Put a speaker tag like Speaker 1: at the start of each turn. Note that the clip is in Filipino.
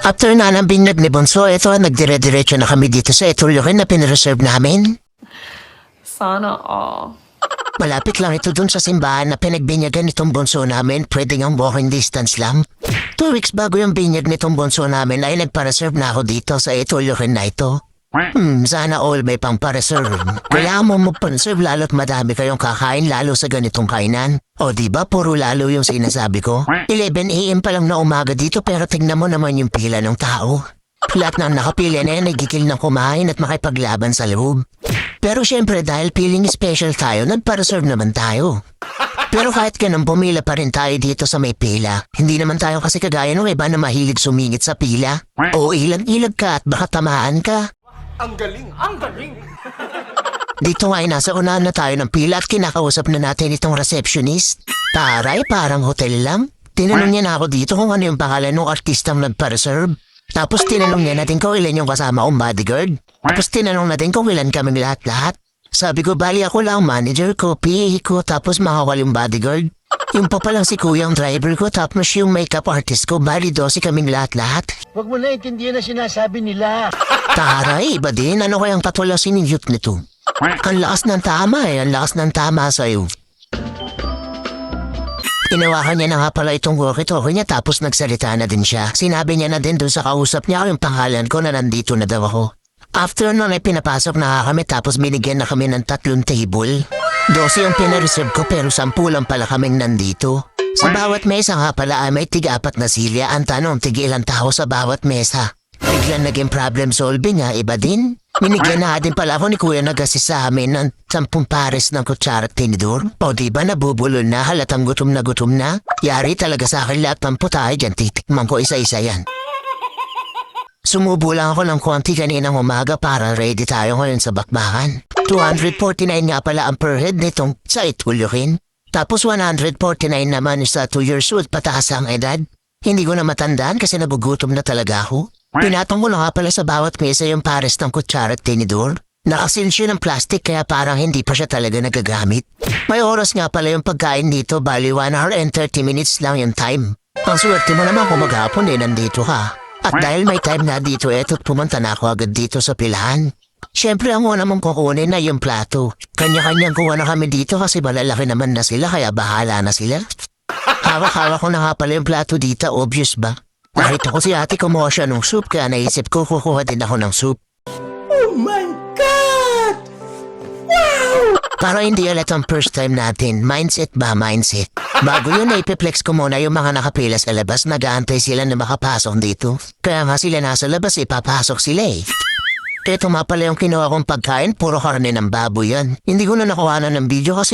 Speaker 1: After na ng binyag ni Bonso, ito nagdire-diretso na kami dito sa Etulyokin na pinareserve namin.
Speaker 2: Sana all.
Speaker 1: Malapit lang ito dun sa simbahan na pinagbinyagan nitong Bonso namin, pwede ngang walking distance lang. 2 weeks bago yung binyag nitong Bonso namin ay nagpa-reserve na ako dito sa Etulyokin na ito. Sana all may pang pa-reserve. Kailangan mo magpa-reserve lalo't madami kayong kakain lalo sa ganitong kainan. O diba puro lalo yung sinasabi ko? 11 AM pa lang na umaga dito pero tingnan mo naman yung pila ng tao. Lahat ng nakapila na yan ay gigil ng kumain at makipaglaban sa loob. Pero syempre dahil feeling special tayo, nagpa-reserve naman tayo. Pero kahit ganun pumila pa rin tayo dito sa may pila. Hindi naman tayo kasi kagaya ng iba na mahilig sumingit sa pila. O ilag-ilag ka at baka tamaan ka.
Speaker 3: Ang galing! Ang galing!
Speaker 1: Dito nga ay nasa unahan na tayo ng pila at kinakausap na natin itong receptionist. Taray, parang hotel lang. Tinanong niya na ako dito kung ano yung pangalan ng artistang nagpa-reserve. Tapos tinanong niya natin kung ilan yung kasama kong bodyguard. Tapos tinanong natin kung ilan kaming lahat-lahat. Sabi ko, bali ako lang manager ko, PA ko, tapos mga walang bodyguard. Yung pa palang si kuyang driver ko, tapos yung makeup artist ko, bali 12 kaming lahat-lahat.
Speaker 4: Huwag mo na intindihan na sinasabi nila.
Speaker 1: Taray, iba din. Ano kayang patulang siniyot nito? Ang lakas ng tama ang lakas ng tama sa'yo. Inawakan niya na nga pala itong walkie-talkie niya tapos nagsalita na din siya. Sinabi niya na din doon sa kausap niya yung pangalan ko na nandito na daw ako. After nun ay pinapasok na kami tapos binigyan na kami ng 3 table. 12 yung pinareserve ko pero 10 lang pala kaming nandito. Sa bawat mesa nga pala ay may tig-4 na silya. Ang tanong, tig-ilang tao sa bawat mesa. Biglang naging problem solving nga, iba din. Minigyan na din pala ako ni Kuya nag-assist sa amin ng 10 pares ng kutsara at tinidor. O diba nabubulol na halatang gutom na? Yari talaga sa akin lahat ng putahe dyan, titikman ko isa-isa yan. Sumubo lang ako ng konti kaninang umaga para ready tayo ngayon sa bakbakan. 249 nga pala ang per head nitong sa Etulyokin. Tapos 149 naman sa 2 years old pataas ang edad. Hindi ko na matandaan kasi nagugutom na talaga ako. Pinatong ko na nga pala sa bawat mesa yung pares ng kutsara at tinidor. Nakasil siya ng plastic kaya parang hindi pa siya talaga nagagamit. May oras nga pala yung pagkain dito, bali 1 hour and 30 minutes lang yung time. Ang swerte mo naman kung maghapon nandito ka. At dahil may time na dito eto't pumunta na ako agad dito sa pilahan. Siyempre ang una mong kukunin na yung plato. Kanya-kanyang kuha na kami dito kasi malalaki naman na sila kaya bahala na sila. Hawak-hawak ko na nga pala yung plato dito, obvious ba? Nakita ko si ate kumuha siya ng soup kaya naisip ko kukuha din ako ng soup.
Speaker 4: Oh my God! Wow!
Speaker 1: Para hindi alat ang first time natin, mindset ba mindset? Bago yun ipiplex ko muna yung mga nakapila sa labas, nag-aantay sila na makapasok dito. Kaya nga sila nasa labas ipapasok sila eh. Ito nga pala yung kinuha kong pagkain, puro karne ng baboy yan. Hindi ko na nakuha na ng video kasi